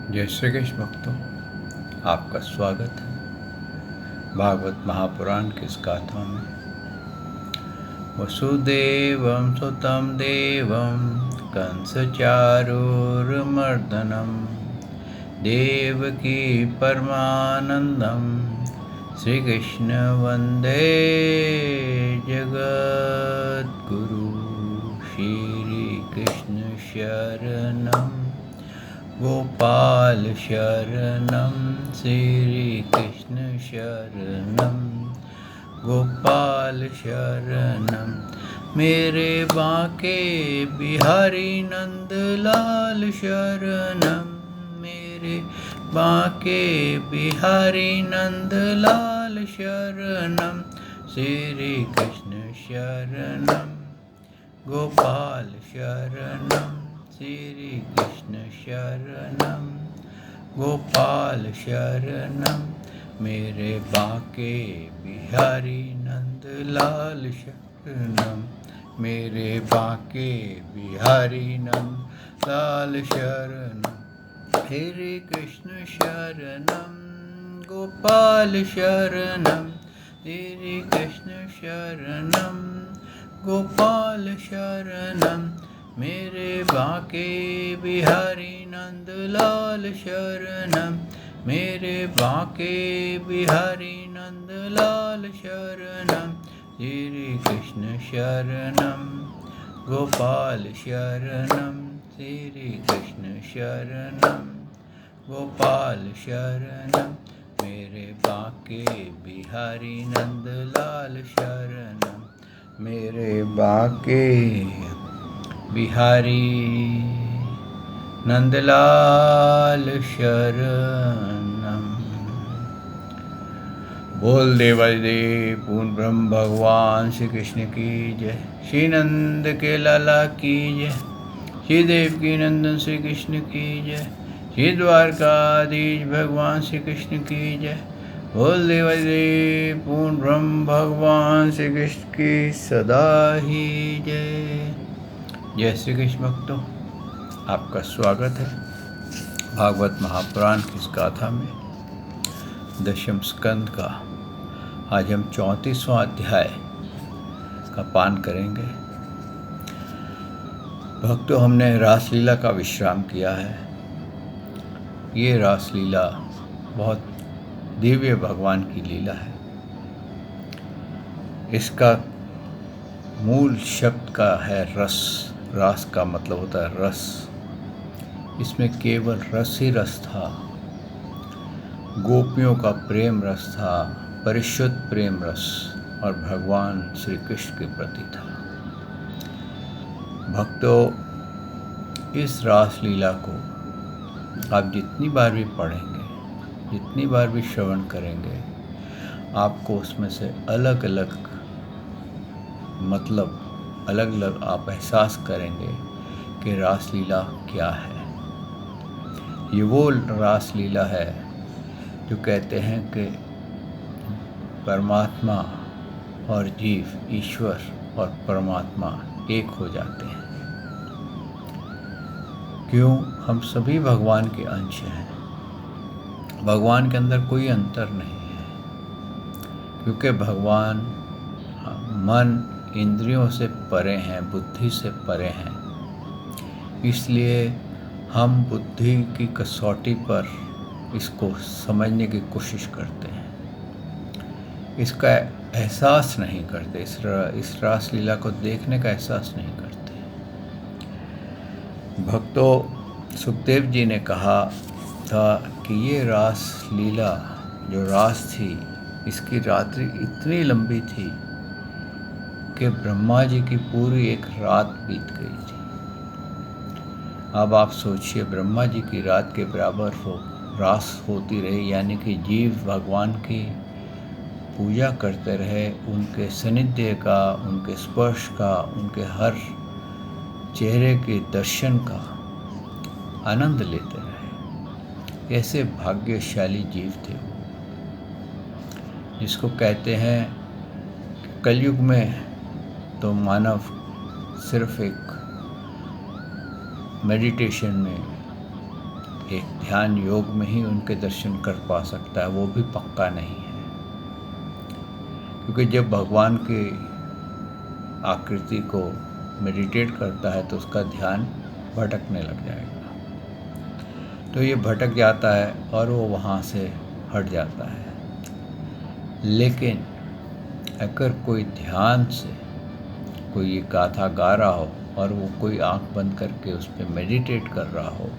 जय श्री कृष्ण भक्तों, आपका स्वागत है भागवत महापुराण की इस गाथा में। वसुदेवं सुतं देवं कंसचारूरमर्दनं देवकी परमानंदं श्री कृष्ण वंदे जगद्गुरु। श्री कृष्ण शरणं गोपाल शरणं श्री कृष्ण शरणं गोपाल शरणं मेरे बांके बिहारी नंदलाल शरणं मेरे बांके बिहारी नंदलाल शरणं श्री कृष्ण शरणं गोपाल शरणं श्री कृष्ण शरणं गोपाल शरणं मेरे बांके बिहारी नंदलाल शरणं मेरे बांके बिहारी नंदलाल शरणं श्री कृष्ण शरणं गोपाल शरणं श्री कृष्ण शरणं गोपाल शरणं मेरे बांके बिहारी नंदलाल शरणं मेरे बांके बिहारी नंदलाल शरणं श्री कृष्ण शरणं गोपाल शरणं श्री कृष्ण शरणं गोपाल शरणं मेरे बांके बिहारी नंदलाल शरणं मेरे बांके बिहारी नंदलाल शरणं। बोल देवादिदेव पूर्ण ब्रह्म भगवान श्री कृष्ण की जय। श्री नंद के लाला की जय। श्री देवकी नंदन श्री कृष्ण की जय। श्री द्वारकाधीश भगवान श्री कृष्ण की जय। बोल देवादिदेव पूर्ण ब्रह्म भगवान श्री कृष्ण की सदा ही जय। जय श्री कृष्ण भक्तों, आपका स्वागत है भागवत महापुराण की इस गाथा में। दशम स्कंद का आज हम 34वां अध्याय का पान करेंगे। भक्तों, हमने रासलीला का विश्राम किया है। ये रासलीला बहुत दिव्य भगवान की लीला है। इसका मूल शब्द का है रस। रास का मतलब होता है रस। इसमें केवल रस ही रस था। गोपियों का प्रेम रस था, परिशुद्ध प्रेम रस, और भगवान श्री कृष्ण के प्रति था। भक्तों, इस रास लीला को आप जितनी बार भी पढ़ेंगे, जितनी बार भी श्रवण करेंगे, आपको उसमें से अलग अलग मतलब अलग अलग आप एहसास करेंगे कि रासलीला क्या है। ये वो रासलीला है जो कहते हैं कि परमात्मा और जीव, ईश्वर और परमात्मा एक हो जाते हैं। क्यों? हम सभी भगवान के अंश हैं। भगवान के अंदर कोई अंतर नहीं है, क्योंकि भगवान मन इंद्रियों से परे हैं, बुद्धि से परे हैं। इसलिए हम बुद्धि की कसौटी पर इसको समझने की कोशिश करते हैं, इसका एहसास नहीं करते, इस रासलीला को देखने का एहसास नहीं करते। भक्तों, सुखदेव जी ने कहा था कि ये रासलीला जो रास थी, इसकी रात्रि इतनी लंबी थी कि ब्रह्मा जी की पूरी एक रात बीत गई थी। अब आप सोचिए, ब्रह्मा जी की रात के बराबर हो रास होती रही, यानी कि जीव भगवान की पूजा करते रहे, उनके सानिध्य का, उनके स्पर्श का, उनके हर चेहरे के दर्शन का आनंद लेते रहे। ऐसे भाग्यशाली जीव थे वो, जिसको कहते हैं कलयुग में तो मानव सिर्फ एक मेडिटेशन में एक ध्यान योग में ही उनके दर्शन कर पा सकता है, वो भी पक्का नहीं है। क्योंकि जब भगवान की आकृति को मेडिटेट करता है तो उसका ध्यान भटकने लग जाएगा, तो ये भटक जाता है और वो वहाँ से हट जाता है। लेकिन अगर कोई ध्यान से कोई ये गाथा गा रहा हो और वो कोई आंख बंद करके उस पर मेडिटेट कर रहा हो,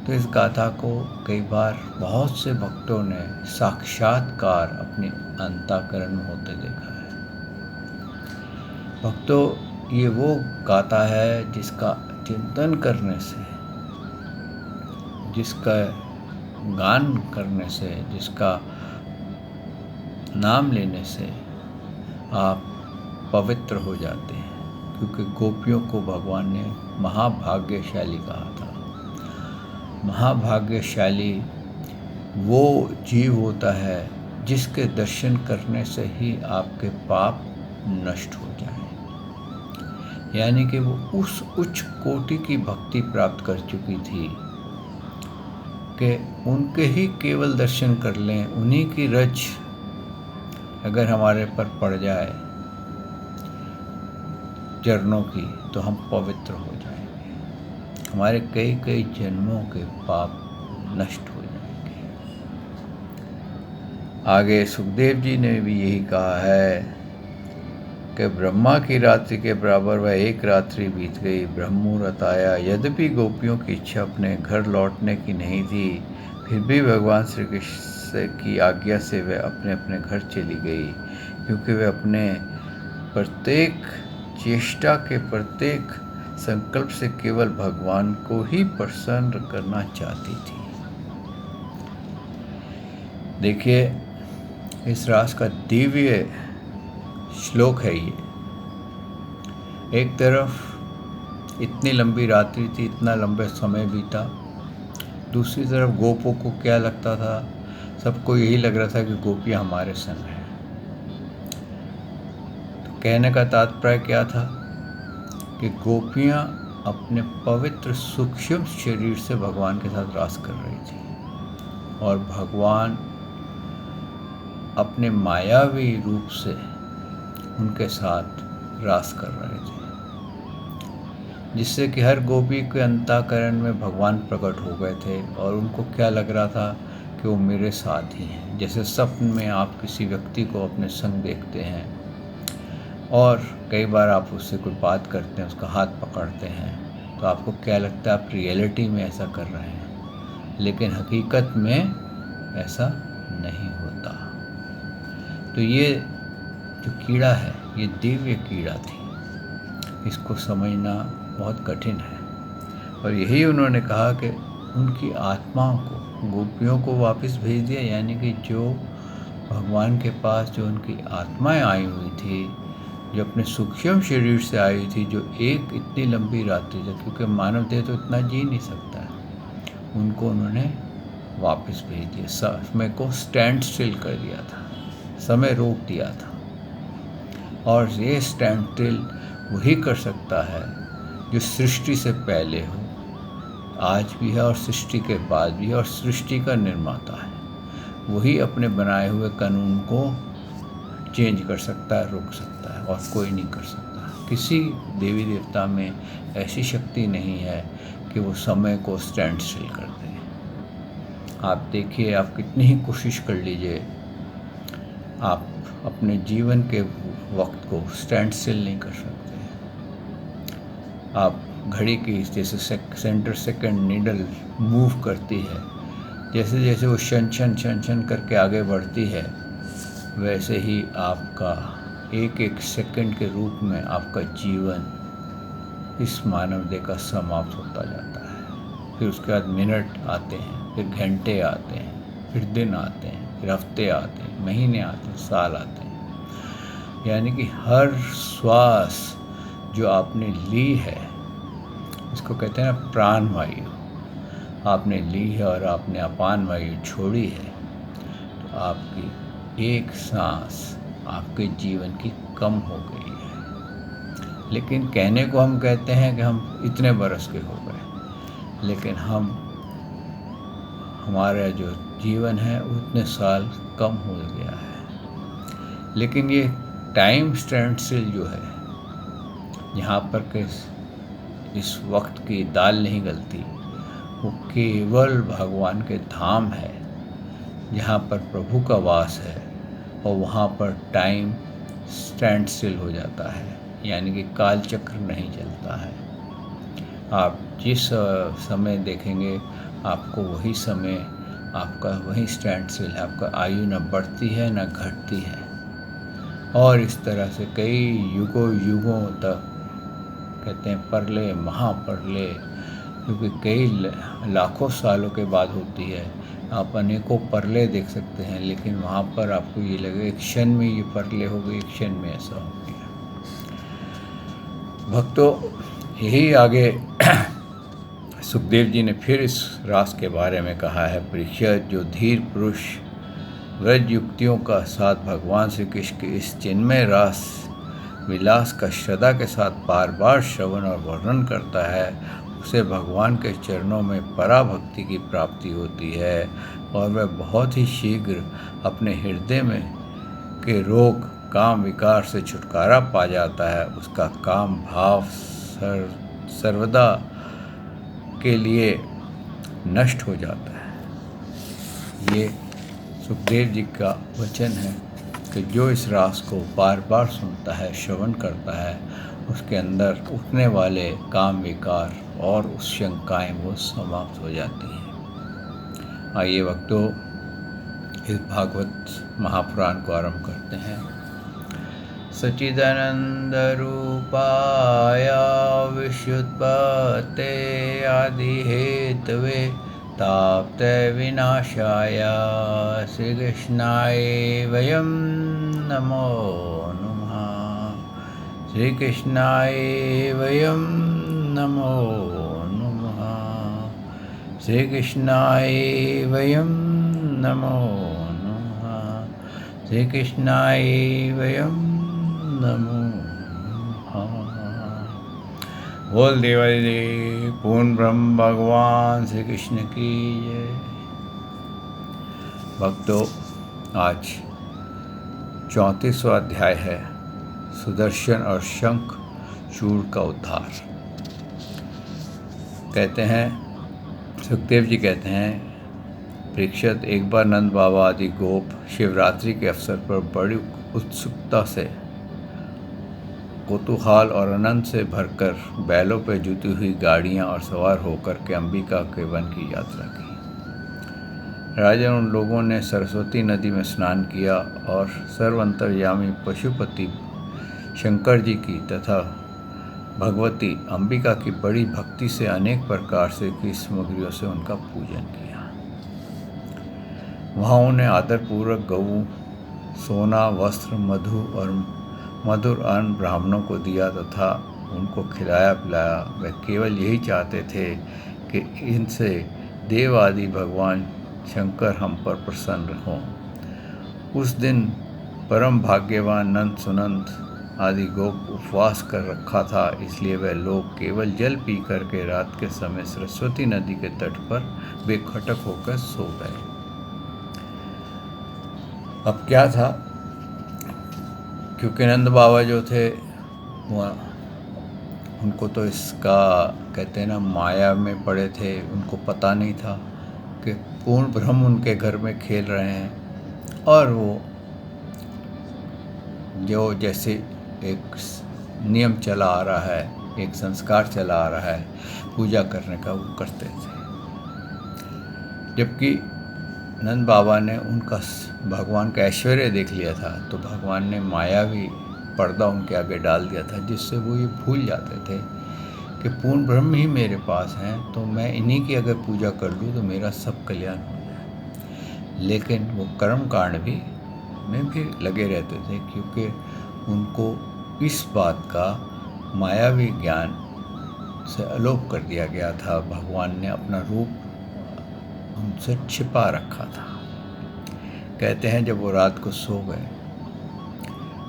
तो इस गाथा को कई बार बहुत से भक्तों ने साक्षात्कार अपने अंतःकरण में होते देखा है। भक्तों, ये वो गाथा है जिसका चिंतन करने से, जिसका गान करने से, जिसका नाम लेने से आप पवित्र हो जाते हैं। क्योंकि गोपियों को भगवान ने महाभाग्यशाली कहा था। महाभाग्यशाली वो जीव होता है जिसके दर्शन करने से ही आपके पाप नष्ट हो जाए। यानी कि वो उस उच्च कोटि की भक्ति प्राप्त कर चुकी थी कि उनके ही केवल दर्शन कर लें, उन्हीं की रज अगर हमारे पर पड़ जाए चरणों की, तो हम पवित्र हो जाएंगे, हमारे कई कई जन्मों के पाप नष्ट हो जाएंगे। आगे सुखदेव जी ने भी यही कहा है कि ब्रह्मा की रात्रि के बराबर वह एक रात्रि बीत गई, ब्रह्ममुहूर्त आया। यद्यपि गोपियों की इच्छा अपने घर लौटने की नहीं थी, फिर भी भगवान श्री कृष्ण की आज्ञा से वह अपने अपने घर चली गई, क्योंकि वह अपने प्रत्येक चेष्टा के प्रत्येक संकल्प से केवल भगवान को ही प्रसन्न करना चाहती थी। देखिए, इस रास का दिव्य श्लोक है ये। एक तरफ इतनी लंबी रात्रि थी, इतना लंबा समय बीता, दूसरी तरफ गोपों को क्या लगता था, सबको यही लग रहा था कि गोपियाँ हमारे संग हैं। तो कहने का तात्पर्य क्या था कि गोपियाँ अपने पवित्र सूक्ष्म शरीर से भगवान के साथ रास कर रही थी और भगवान अपने मायावी रूप से उनके साथ रास कर रहे थे, जिससे कि हर गोपी के अंतःकरण में भगवान प्रकट हो गए थे और उनको क्या लग रहा था कि वो मेरे साथ ही हैं। जैसे स्वप्न में आप किसी व्यक्ति को अपने संग देखते हैं और कई बार आप उससे कोई बात करते हैं, उसका हाथ पकड़ते हैं, तो आपको क्या लगता है, आप रियलिटी में ऐसा कर रहे हैं, लेकिन हकीकत में ऐसा नहीं होता। तो ये जो कीड़ा है, ये दिव्य कीड़ा थी, इसको समझना बहुत कठिन है। और यही उन्होंने कहा कि उनकी आत्माओं को, गोपियों को वापस भेज दिया, यानी कि जो भगवान के पास जो उनकी आत्माएं आई हुई थी, जो अपने सूक्ष्म शरीर से आई थी, जो एक इतनी लंबी रात्रि तक, क्योंकि मानव देह तो इतना जी नहीं सकता है, उनको उन्होंने वापस भेज दिया। समय को स्टैंड स्टिल कर दिया था, समय रोक दिया था। और ये स्टैंड स्टिल वही कर सकता है जो सृष्टि से पहले हो, आज भी है और सृष्टि के बाद भी है, और सृष्टि का निर्माता है। वही अपने बनाए हुए कानून को चेंज कर सकता है, रोक सकता है, और कोई नहीं कर सकता। किसी देवी देवता में ऐसी शक्ति नहीं है कि वो समय को स्टैंड स्टिल कर दे। आप देखिए, आप कितनी ही कोशिश कर लीजिए, आप अपने जीवन के वक्त को स्टैंड स्टिल नहीं कर सकते। आप घड़ी की जैसे सेंटर सेकंड नीडल मूव करती है, जैसे जैसे वो शन शन शन शन करके आगे बढ़ती है, वैसे ही आपका एक एक सेकंड के रूप में आपका जीवन इस मानव देह का समाप्त होता जाता है। फिर उसके बाद मिनट आते हैं, फिर घंटे आते हैं, फिर दिन आते हैं, फिर हफ्ते आते हैं, महीने आते हैं, साल आते हैं। यानी कि हर श्वास जो आपने ली है, इसको कहते हैं ना प्राण वायु, आपने ली है और आपने अपान वायु छोड़ी है, तो आपकी एक सांस आपके जीवन की कम हो गई है। लेकिन कहने को हम कहते हैं कि हम इतने बरस के हो गए, लेकिन हम हमारा जो जीवन है उतने साल कम हो गया है। लेकिन ये टाइम स्टैंड स्टिल जो है, यहाँ पर के इस वक्त की दाल नहीं गलती, वो केवल भगवान के धाम है जहाँ पर प्रभु का वास है, और वहाँ पर टाइम स्टैंड स्टिल हो जाता है, यानी कि काल चक्र नहीं चलता है। आप जिस समय देखेंगे आपको वही समय, आपका वही स्टैंड स्टिल है, आपका आयु न बढ़ती है न घटती है। और इस तरह से कई युगों तक कहते हैं परले महापरले, क्योंकि कई लाखों सालों के बाद होती है। आप अनेकों परले देख सकते हैं, लेकिन वहाँ पर आपको ये लगे एक क्षण में ये परले हो गई, एक क्षण में ऐसा हो गया। भक्तों, यही आगे सुखदेव जी ने फिर इस रास के बारे में कहा है। परीक्षित, जो धीर पुरुष व्रज युक्तियों का साथ भगवान श्री कृष्ण के इस चिन्मय रास विलास का श्रद्धा के साथ बार बार श्रवण और वर्णन करता है, उसे भगवान के चरणों में पराभक्ति की प्राप्ति होती है, और वह बहुत ही शीघ्र अपने हृदय में के रोग काम विकार से छुटकारा पा जाता है। उसका काम भाव सर्वदा के लिए नष्ट हो जाता है। ये सुखदेव जी का वचन है कि जो इस रास को बार बार सुनता है, श्रवण करता है, उसके अंदर उठने वाले काम विकार और उस शंकाएँ वो समाप्त हो जाती हैं। आइए भक्तों, इस भागवत महापुराण को आरंभ करते हैं। सच्चिदानंद रूपाय विश्वोत्पत्ते आदि हेतवे ताप्तय विनाशाय श्री कृष्णाय वयं नमो नमः। श्री कृष्णाय वयं नमो नमः। श्री कृष्णाय वयं नमो नमः। श्री कृष्णाय वयं नमो नमः। बोल देवादिदेव पूर्ण ब्रह्म भगवान श्री कृष्ण की जय। भक्तों, आज 34वां अध्याय है, सुदर्शन और शंख चूड़ का उद्धार। कहते हैं, सुखदेव जी कहते हैं, परीक्षित, एक बार नंद बाबा आदि गोप शिवरात्रि के अवसर पर बड़ी उत्सुकता से, कौतूहल और आनंद से भरकर बैलों पर जुती हुई गाड़ियां और सवार होकर के अंबिका के वन की यात्रा की। राजन, उन लोगों ने सरस्वती नदी में स्नान किया और सर्वंतर्यामी पशुपति शंकर जी की तथा भगवती अंबिका की बड़ी भक्ति से अनेक प्रकार से की सामग्रियों से उनका पूजन किया। वहाँ उन्हें आदरपूर्वक गऊ, सोना, वस्त्र, मधु और मधुर अन्न ब्राह्मणों को दिया तथा उनको खिलाया पिलाया। वे केवल यही चाहते थे कि इनसे देव आदि भगवान शंकर हम पर प्रसन्न हों। उस दिन परम भाग्यवान नंद सुनंद आदि गोप उपवास कर रखा था, इसलिए वह लोग केवल जल पी कर के रात के समय सरस्वती नदी के तट पर बेखटक होकर सो गए। अब क्या था, क्योंकि नंद बाबा जो थे वह उनको तो इसका कहते हैं ना, माया में पड़े थे। उनको पता नहीं था कि पूर्ण ब्रह्म उनके घर में खेल रहे हैं, और वो जो जैसे एक नियम चला आ रहा है, एक संस्कार चला आ रहा है पूजा करने का, वो करते थे। जबकि नंद बाबा ने उनका भगवान का ऐश्वर्य देख लिया था, तो भगवान ने मायावी पर्दा उनके आगे डाल दिया था, जिससे वो ये भूल जाते थे कि पूर्ण ब्रह्म ही मेरे पास हैं, तो मैं इन्हीं की अगर पूजा कर लूँ तो मेरा सब कल्याण हो जाए। लेकिन वो कर्म कांड में भी लगे रहते थे, क्योंकि उनको इस बात का मायावी ज्ञान से अलोप कर दिया गया था। भगवान ने अपना रूप उनसे छिपा रखा था। कहते हैं जब वो रात को सो गए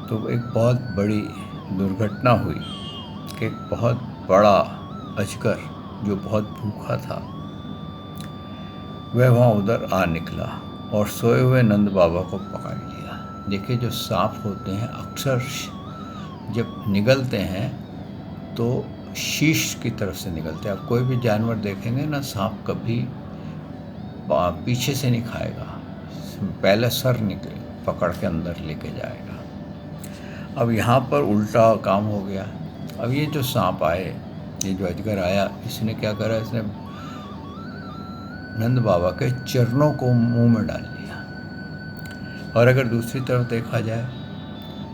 तो एक बहुत बड़ी दुर्घटना हुई कि एक बहुत बड़ा अजगर जो बहुत भूखा था, वह वहाँ उधर आ निकला और सोए हुए नंद बाबा को पकड़ लिया। देखिए, जो सांप होते हैं अक्सर जब निगलते हैं तो शीश की तरफ से निकलते हैं। आप कोई भी जानवर देखेंगे ना, सांप कभी पीछे से नहीं खाएगा, पहले सर निकले पकड़ के अंदर लेके जाएगा। अब यहाँ पर उल्टा काम हो गया। अब ये जो सांप आए, ये जो अजगर आया, इसने क्या करा, इसने नंद बाबा के चरणों को मुंह में डाल लिया। और अगर दूसरी तरफ देखा जाए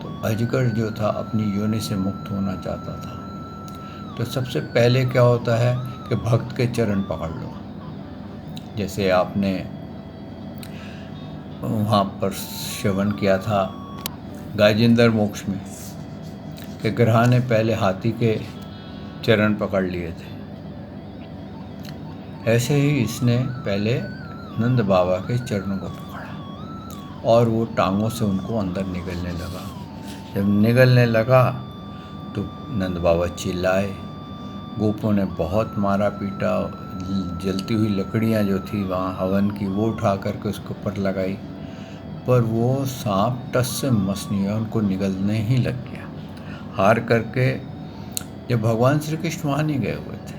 तो अजगर जो था अपनी योनि से मुक्त होना चाहता था। तो सबसे पहले क्या होता है कि भक्त के चरण पकड़ लो। जैसे आपने वहाँ पर श्रवण किया था गाजेंद्र मोक्ष में कि ग्रहा ने पहले हाथी के चरण पकड़ लिए थे, ऐसे ही इसने पहले नंद बाबा के चरणों को पकड़ा और वो टांगों से उनको अंदर निगलने लगा। जब निगलने लगा तो नंद बाबा चिल्लाए। गोपों ने बहुत मारा पीटा, जलती हुई लकड़ियाँ जो थी वहाँ हवन की वो उठा करके उसके ऊपर लगाई, पर वो सांप टस से मस नहीं हुआ, उनको निगलने ही लग गया। हार करके जब भगवान श्री कृष्ण वहाँ नहीं गए हुए थे,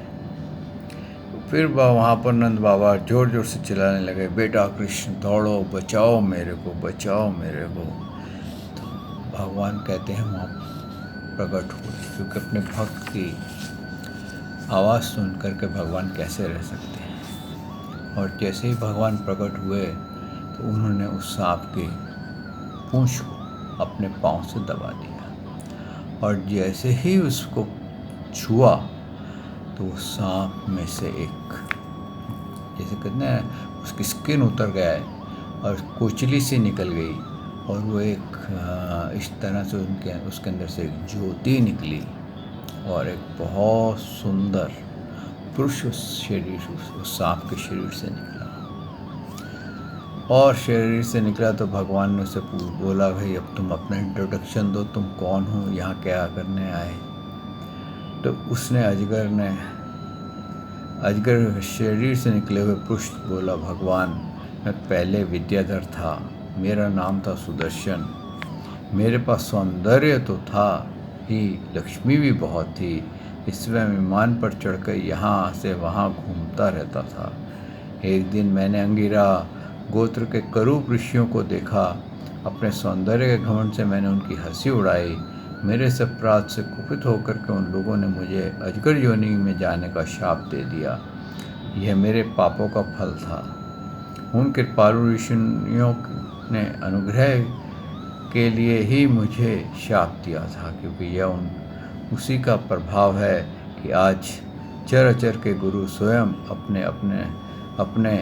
फिर वहाँ पर नंद बाबा ज़ोर ज़ोर से चिल्लाने लगे, बेटा कृष्ण दौड़ो, बचाओ मेरे को, बचाओ मेरे को। तो भगवान कहते हैं वहाँ प्रकट हुए, क्योंकि अपने भक्त की आवाज़ सुन करके भगवान कैसे रह सकते हैं। और जैसे ही भगवान प्रकट हुए तो उन्होंने उस सांप की पूंछ को अपने पाँव से दबा दिया और जैसे ही उसको छुआ तो वो सांप में से एक, जैसे कहते हैं उसकी स्किन उतर गया है और कोचली सी निकल गई और वो एक इस तरह से उसके अंदर से एक ज्योति निकली और एक बहुत सुंदर पुरुष शरीर उस सांप के शरीर से निकला। और शरीर से निकला तो भगवान ने उसे बोला, भाई अब तुम अपना इंट्रोडक्शन दो, तुम कौन हो, यहाँ क्या करने आए। तो उसने अजगर शरीर से निकले हुए पुरुष बोला, भगवान मैं पहले विद्याधर था, मेरा नाम था सुदर्शन, मेरे पास सौंदर्य तो था ही, लक्ष्मी भी बहुत थी, इसमें विमान पर चढ़कर यहाँ से वहाँ घूमता रहता था। एक दिन मैंने अंगिरा गोत्र के करूप ऋषियों को देखा, अपने सौंदर्य के घमंड से मैंने उनकी हंसी उड़ाई। मेरे से अपराध से कुपित होकर के उन लोगों ने मुझे अजगर योनि में जाने का शाप दे दिया। यह मेरे पापों का फल था। उन कृपालु ऋषियों ने अनुग्रह के लिए ही मुझे शाप दिया था, क्योंकि यह उसी का प्रभाव है कि आज चर के गुरु स्वयं अपने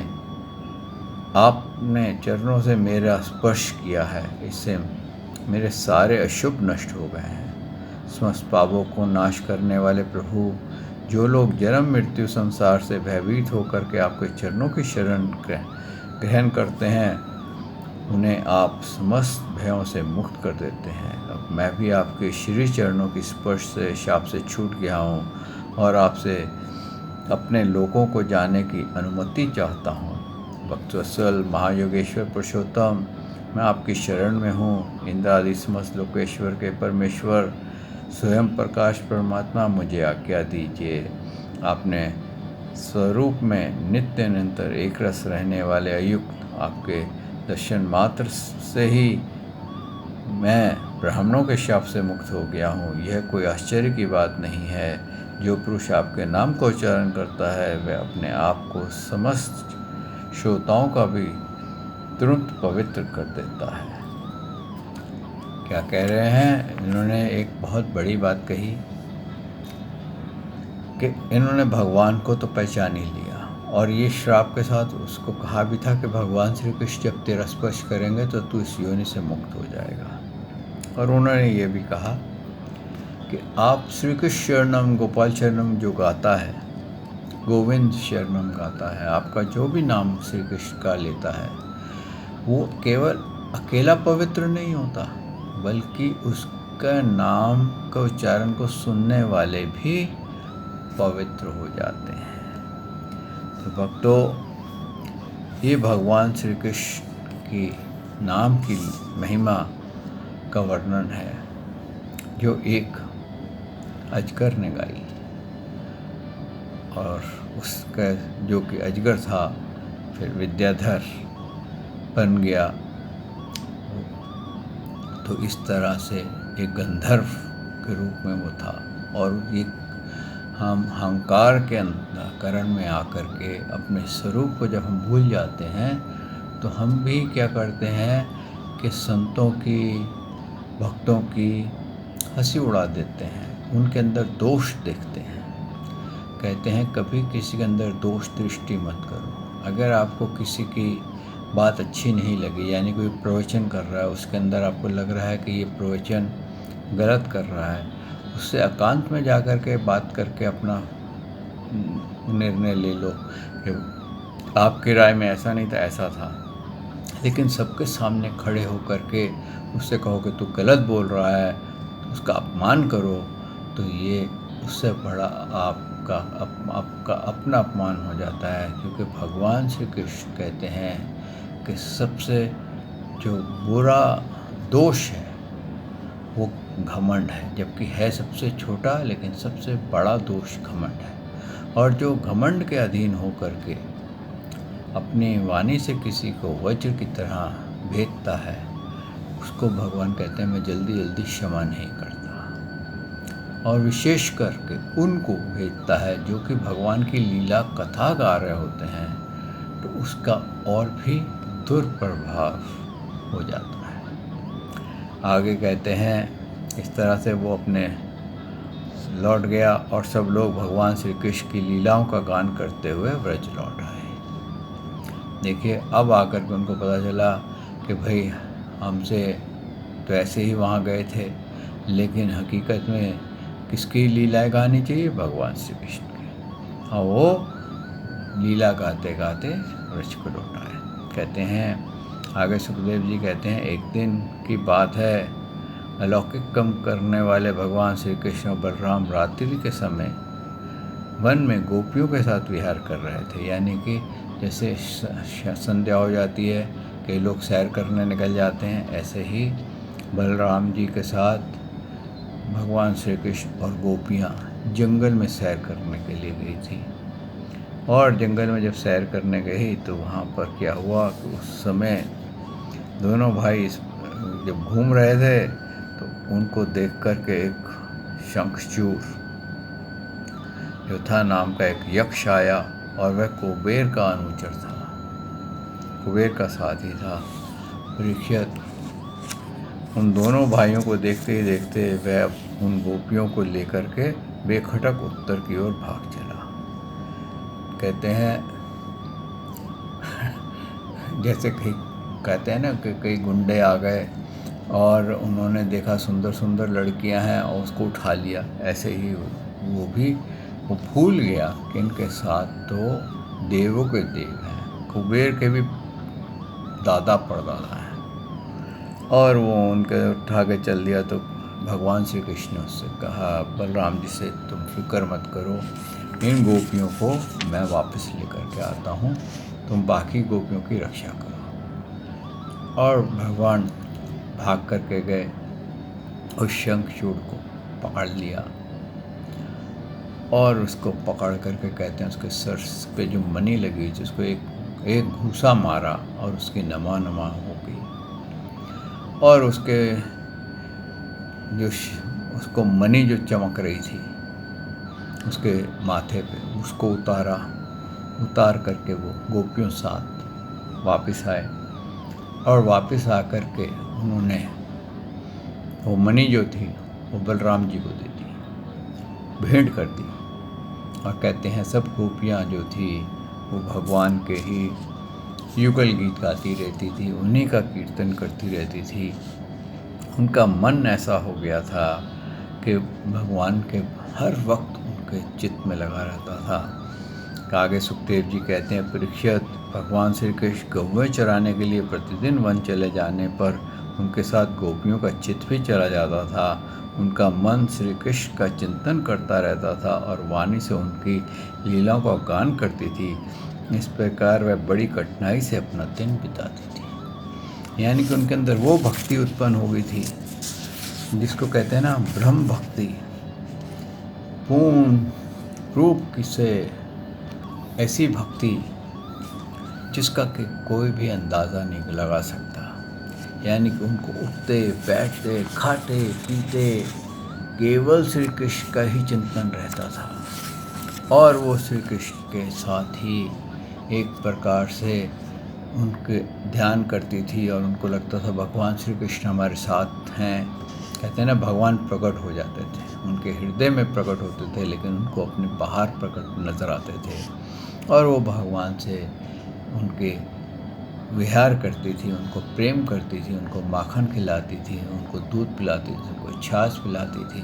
आपने चरणों से मेरा स्पर्श किया है, इससे मेरे सारे अशुभ नष्ट हो गए हैं। समस्त पापों को नाश करने वाले प्रभु, जो लोग जन्म मृत्यु संसार से भयभीत होकर के आपके चरणों की शरण ग्रहण करते हैं, उन्हें आप समस्त भयों से मुक्त कर देते हैं। अब मैं भी आपके श्री चरणों की स्पर्श से शाप से छूट गया हूँ और आपसे अपने लोकों को जाने की अनुमति चाहता हूँ। भक्तवत्सल महायोगेश्वर पुरुषोत्तम, मैं आपकी शरण में हूँ। इंद्र आदि समस्त लोकेश्वर के परमेश्वर स्वयं प्रकाश परमात्मा, मुझे आज्ञा दीजिए। आपने स्वरूप में नित्य निरंतर एक रस रहने वाले अयुक्त आपके दर्शन मात्र से ही मैं ब्राह्मणों के शाप से मुक्त हो गया हूँ। यह कोई आश्चर्य की बात नहीं है। जो पुरुष आपके नाम का उच्चारण करता है वह अपने आप को समस्त श्रोताओं का भी तुरंत पवित्र कर देता है। क्या कह रहे हैं इन्होंने? एक बहुत बड़ी बात कही कि इन्होंने भगवान को तो पहचान ही लिया और ये श्राप के साथ उसको कहा भी था कि भगवान श्री कृष्ण जब तेरा स्पर्श करेंगे तो तू इस योनि से मुक्त हो जाएगा। और उन्होंने ये भी कहा कि आप श्री कृष्ण शरणम गोपाल शरणम जो गाता है, गोविंद शरणम गाता है, आपका जो भी नाम श्री कृष्ण का लेता है, वो केवल अकेला पवित्र नहीं होता, बल्कि उसका नाम का उच्चारण को सुनने वाले भी पवित्र हो जाते हैं। तो भक्तों, ये भगवान श्री कृष्ण की नाम की महिमा का वर्णन है जो एक अजगर ने गाई, और उसका जो कि अजगर था फिर विद्याधर बन गया। तो इस तरह से एक गंधर्व के रूप में वो था, और ये हम अहंकार के अंधकरण में आकर के अपने स्वरूप को जब हम भूल जाते हैं तो हम भी क्या करते हैं कि संतों की, भक्तों की हंसी उड़ा देते हैं, उनके अंदर दोष देखते हैं। कहते हैं कभी किसी के अंदर दोष दृष्टि मत करो। अगर आपको किसी की बात अच्छी नहीं लगी, यानी कोई प्रवचन कर रहा है, उसके अंदर आपको लग रहा है कि ये प्रवचन गलत कर रहा है, उससे एकांत में जा कर के बात करके अपना निर्णय ले लो कि आपकी राय में ऐसा नहीं था, ऐसा था। लेकिन सबके सामने खड़े होकर के उससे कहो कि तू गलत बोल रहा है, तो उसका अपमान करो, तो ये उससे बड़ा आपका अपना अपमान हो जाता है। क्योंकि भगवान श्री कृष्ण कहते हैं कि सबसे जो बुरा दोष है वो घमंड है, जबकि है सबसे छोटा, लेकिन सबसे बड़ा दोष घमंड है। और जो घमंड के अधीन होकर के अपनी वाणी से किसी को वज्र की तरह भेदता है, उसको भगवान कहते हैं मैं जल्दी जल्दी क्षमा नहीं करता। और विशेष करके उनको भेदता है जो कि भगवान की लीला कथा गा रहे होते हैं, तो उसका और भी दुष्प्रभाव हो जाता है। आगे कहते हैं इस तरह से वो अपने लौट गया और सब लोग भगवान श्री कृष्ण की लीलाओं का गान करते हुए व्रज लौट आए। देखिए, अब आकर के उनको पता चला कि भाई हमसे तो ऐसे ही वहाँ गए थे, लेकिन हकीकत में किसकी लीलाएं गानी चाहिए? भगवान श्री कृष्ण की। और वो लीला गाते गाते व्रज को लौट आए। कहते हैं आगे सुखदेव जी कहते हैं एक दिन की बात है, अलौकिक काम करने वाले भगवान श्री कृष्ण और बलराम रात्रि के समय वन में गोपियों के साथ विहार कर रहे थे। यानी कि जैसे संध्या हो जाती है, कई लोग सैर करने निकल जाते हैं, ऐसे ही बलराम जी के साथ भगवान श्री कृष्ण और गोपियाँ जंगल में सैर करने के लिए गई थी। और जंगल में जब सैर करने गई तो वहाँ पर क्या हुआ कि उस समय दोनों भाई जब घूम रहे थे तो उनको देख कर के एक शंखचूड़ जो था नाम का एक यक्ष आया, और वह कुबेर का अनुचर था, कुबेर का साथी था। परीक्षित उन दोनों भाइयों को देखते ही देखते वह उन गोपियों को लेकर के बेखटक उत्तर की ओर भाग चला। कहते हैं जैसे कहते हैं ना कि कई गुंडे आ गए और उन्होंने देखा सुंदर सुंदर लड़कियां हैं और उसको उठा लिया, ऐसे ही वो भूल गया कि इनके साथ तो देवों के देव हैं, कुबेर के भी दादा परदादा हैं, और वो उनके उठा के चल दिया। तो भगवान श्री कृष्ण ने उससे कहा बलराम जी से, तुम फिक्र मत करो, इन गोपियों को मैं वापस लेकर के आता हूँ, तुम बाकी गोपियों की रक्षा करो। और भगवान भाग करके गए, उस शंखचूड़ को पकड़ लिया और उसको पकड़ करके कहते हैं उसके सर पे जो मणि लगी थी उसको एक घूसा मारा और उसकी नमा हो गई। और उसके जो उसको मणि जो चमक रही थी उसके माथे पे, उसको उतार करके वो गोपियों साथ वापस आए, और वापस आकर के उन्होंने वो मणि जो थी वो बलराम जी को दे दी, भेंट कर दी। और कहते हैं सब गोपियाँ जो थी वो भगवान के ही युगल गीत गाती रहती थी, उन्हीं का कीर्तन करती रहती थी। उनका मन ऐसा हो गया था कि भगवान के हर वक्त उनके चित्त में लगा रहता था। आगे सुखदेव जी कहते हैं परीक्षित, भगवान श्री कृष्ण गौवें चराने के लिए प्रतिदिन वन चले जाने पर उनके साथ गोपियों का चित्त भी चला जाता था। उनका मन श्री कृष्ण का चिंतन करता रहता था और वाणी से उनकी लीलाओं का गान करती थी। इस प्रकार वह बड़ी कठिनाई से अपना दिन बिताती थी। यानी कि उनके अंदर वो भक्ति उत्पन्न हो गई थी जिसको कहते हैं ना ब्रह्म भक्ति, पूर्ण रूप से ऐसी भक्ति जिसका कि कोई भी अंदाज़ा नहीं लगा सकता। यानी कि उनको उठते बैठते खाते पीते केवल श्री कृष्ण का ही चिंतन रहता था और वो श्री कृष्ण के साथ ही एक प्रकार से उनके ध्यान करती थी और उनको लगता था भगवान श्री कृष्ण हमारे साथ हैं। कहते हैं ना भगवान प्रकट हो जाते थे, उनके हृदय में प्रकट होते थे, लेकिन उनको अपने बाहर प्रकट नज़र आते थे और वो भगवान से उनके विहार करती थी, उनको प्रेम करती थी, उनको माखन खिलाती थी, उनको दूध पिलाती थी, उनको छाछ पिलाती थी,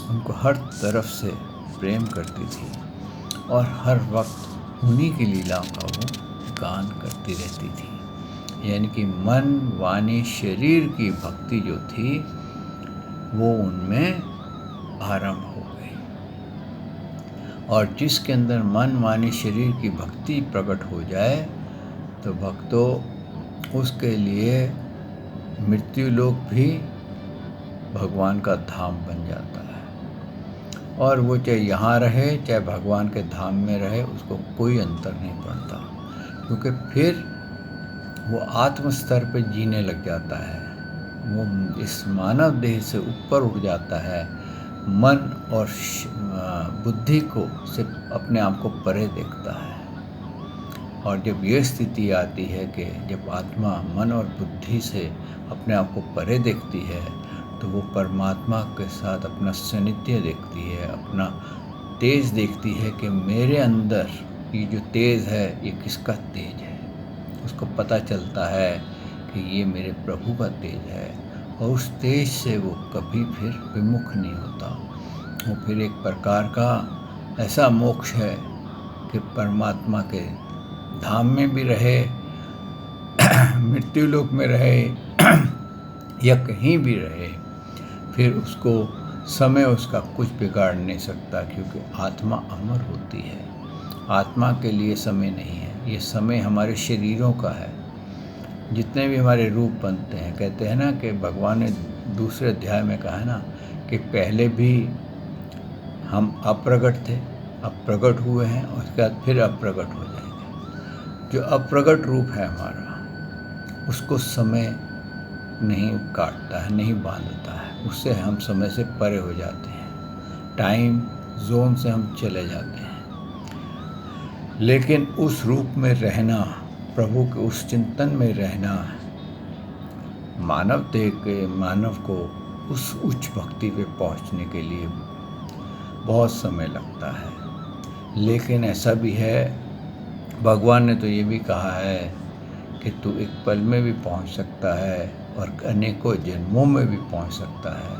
उनको हर तरफ से प्रेम करती थी और हर वक्त उन्हीं की लीलाओं का वो गान करती रहती थी। यानी कि मन वाणी शरीर की भक्ति जो थी वो उनमें आरंभ हो गई और जिसके अंदर मन वाणी शरीर की भक्ति प्रकट हो जाए तो भक्तों उसके लिए मृत्यु लोक भी भगवान का धाम बन जाता है और वो चाहे यहाँ रहे चाहे भगवान के धाम में रहे उसको कोई अंतर नहीं पड़ता, क्योंकि फिर वो आत्म स्तर पे जीने लग जाता है, वो इस मानव देह से ऊपर उठ जाता है, मन और बुद्धि को सिर्फ अपने आप को परे देखता है। और जब ये स्थिति आती है कि जब आत्मा मन और बुद्धि से अपने आप को परे देखती है तो वो परमात्मा के साथ अपना सानिध्य देखती है, अपना तेज देखती है कि मेरे अंदर ये जो तेज है ये किसका तेज है। उसको पता चलता है कि ये मेरे प्रभु का तेज है और उस तेज से वो कभी फिर विमुख नहीं होता। वो फिर एक प्रकार का ऐसा मोक्ष है कि परमात्मा के धाम में भी रहे, मृत्यु लोक में रहे या कहीं भी रहे, फिर उसको समय उसका कुछ बिगाड़ नहीं सकता, क्योंकि आत्मा अमर होती है। आत्मा के लिए समय नहीं है, ये समय हमारे शरीरों का है। जितने भी हमारे रूप बनते हैं, कहते हैं ना कि भगवान ने दूसरे अध्याय में कहा है ना कि पहले भी हम अप्रगट थे, अब प्रकट हुए हैं और उसके बाद फिर अप्रगट हो जाएंगे। जो अप्रगट रूप है हमारा उसको समय नहीं काटता है, नहीं बांधता है, उससे हम समय से परे हो जाते हैं, टाइम जोन से हम चले जाते हैं। लेकिन उस रूप में रहना, प्रभु के उस चिंतन में रहना, मानव देह के मानव को उस उच्च भक्ति पे पहुंचने के लिए बहुत समय लगता है। लेकिन ऐसा भी है, भगवान ने तो ये भी कहा है कि तू एक पल में भी पहुंच सकता है और अनेकों जन्मों में भी पहुंच सकता है,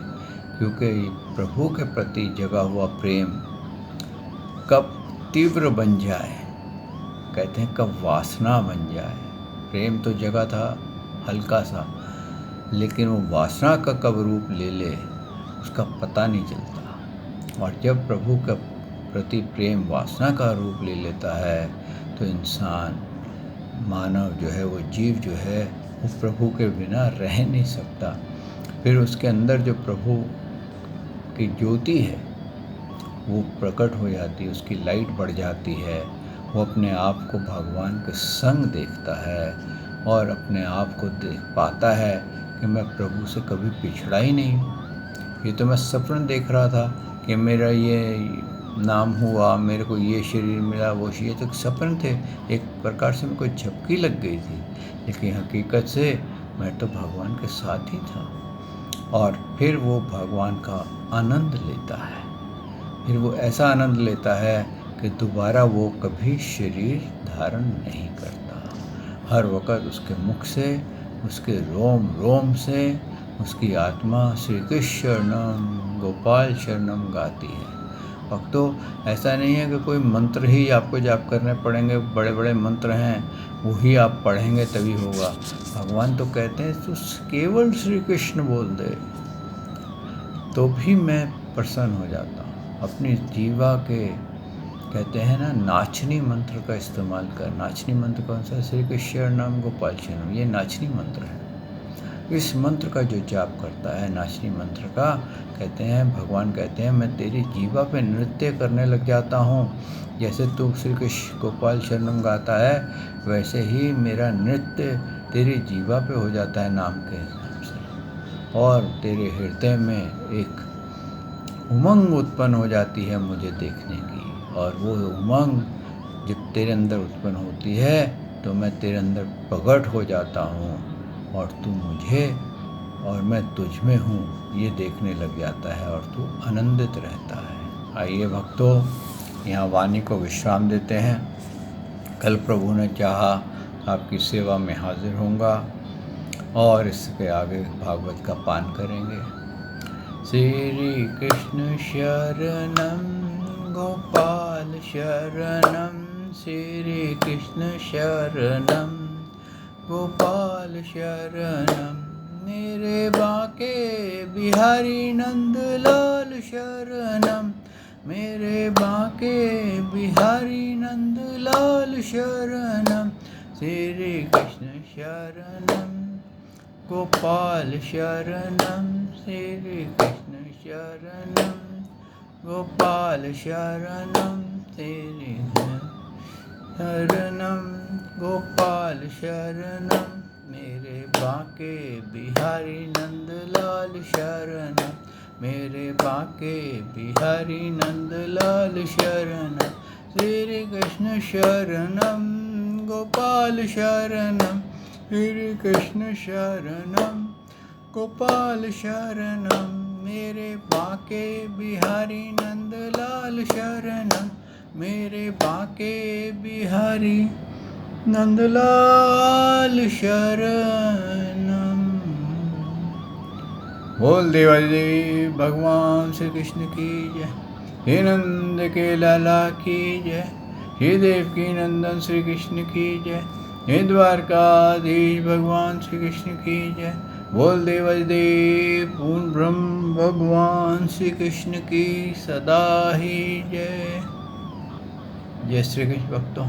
क्योंकि प्रभु के प्रति जगा हुआ प्रेम कब तीव्र बन जाए, कहते हैं कब वासना बन जाए। प्रेम तो जगा था हल्का सा, लेकिन वो वासना का कब रूप ले ले उसका पता नहीं चलता। और जब प्रभु का प्रति प्रेम वासना का रूप ले लेता है तो इंसान, मानव जो है, वो जीव जो है, वो प्रभु के बिना रह नहीं सकता। फिर उसके अंदर जो प्रभु की ज्योति है वो प्रकट हो जाती है, उसकी लाइट बढ़ जाती है, वो अपने आप को भगवान के संग देखता है और अपने आप को देख पाता है कि मैं प्रभु से कभी पिछड़ा ही नहीं हूँ। ये तो मैं सपना देख रहा था कि मेरा ये नाम हुआ, मेरे को ये शरीर मिला, वो ये तो सपन थे, एक प्रकार से मेरे को झपकी लग गई थी, लेकिन हकीकत से मैं तो भगवान के साथ ही था। और फिर वो भगवान का आनंद लेता है, फिर वो ऐसा आनंद लेता है कि दोबारा वो कभी शरीर धारण नहीं करता। हर वक्त उसके मुख से, उसके रोम रोम से उसकी आत्मा श्री कृष्ण शरणम गोपाल शरणम गाती है। भक्तों, ऐसा नहीं है कि कोई मंत्र ही आपको जाप करने पड़ेंगे, बड़े बड़े मंत्र हैं वही आप पढ़ेंगे तभी होगा। भगवान तो कहते हैं तू केवल श्री कृष्ण बोल दे तो भी मैं प्रसन्न हो जाता हूँ। अपनी जीवा के कहते हैं ना, नाचनी मंत्र का इस्तेमाल कर। नाचनी मंत्र कौन सा? श्री कृष्ण नाम गोपाल शरणम, ये नाचनी मंत्र है। इस मंत्र का जो जाप करता है, नाचनी मंत्र का, कहते हैं भगवान कहते हैं मैं तेरी जीवा पे नृत्य करने लग जाता हूँ। जैसे तू श्री कृष्ण गोपाल शरणम गाता है, वैसे ही मेरा नृत्य तेरी जीवा पे हो जाता है नाम के हिसाब से, और तेरे हृदय में एक उमंग उत्पन्न हो जाती है मुझे देखने की। और वो उमंग जब तेरे अंदर उत्पन्न होती है तो मैं तेरे अंदर प्रकट हो जाता हूँ, और तू मुझे और मैं तुझ में हूँ ये देखने लग जाता है, और तू आनंदित रहता है। आइए भक्तों, यहाँ वाणी को विश्राम देते हैं। कल प्रभु ने चाहा आपकी सेवा में हाजिर होऊंगा, और इसके आगे भागवत का पान करेंगे। श्री कृष्ण शरणम गोपाल शरणम, श्री कृष्ण शरणम गोपाल शरणम, मेरे बाके बिहारी नंद लाल शरणम, मेरे बाके बिहारी नंद लाल शरणम, श्री कृष्ण शरणम गोपाल शरणम, श्री कृष्ण शरणम गोपाल शरणम, श्री शरणम गोपाल शरणम, मेरे बाके बिहारी नंद लाल शरणम, मेरे बाके बिहारी नंद लाल शरणम, श्री कृष्ण शरणम गोपाल शरणम, श्री कृष्ण शरणम गोपाल शरणम, मेरे बाके बिहारी नंद लाल शरणम, मेरे बाके बिहारी नंदलाल शरणम। बोल देवादेवी भगवान श्री कृष्ण की जय। हे नंद के लाला की जय। हे देवकी नंदन श्री कृष्ण की जय। हे द्वारकाधीश भगवान श्री कृष्ण की जय। बोल देवादेव पूर्ण ब्रह्म भगवान श्री कृष्ण की सदा ही जय। जय श्री कृष्ण भक्तों।